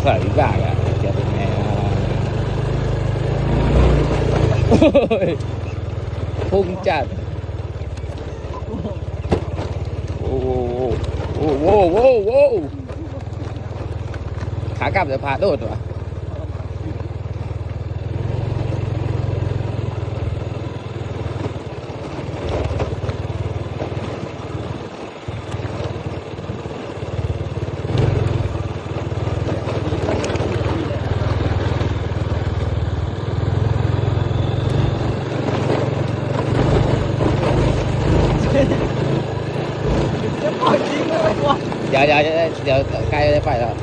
สายวิบากอ่ะจะเป็นไงอ่ะโอ้ยพุ่งจัดโอ้โหโอ้โหโอ้โหโอ้โหขากลับจะพาโดดวะจะปล่อยทิ้งเลยว่ะ เดี๋ยวใกล้จะไปแล้ว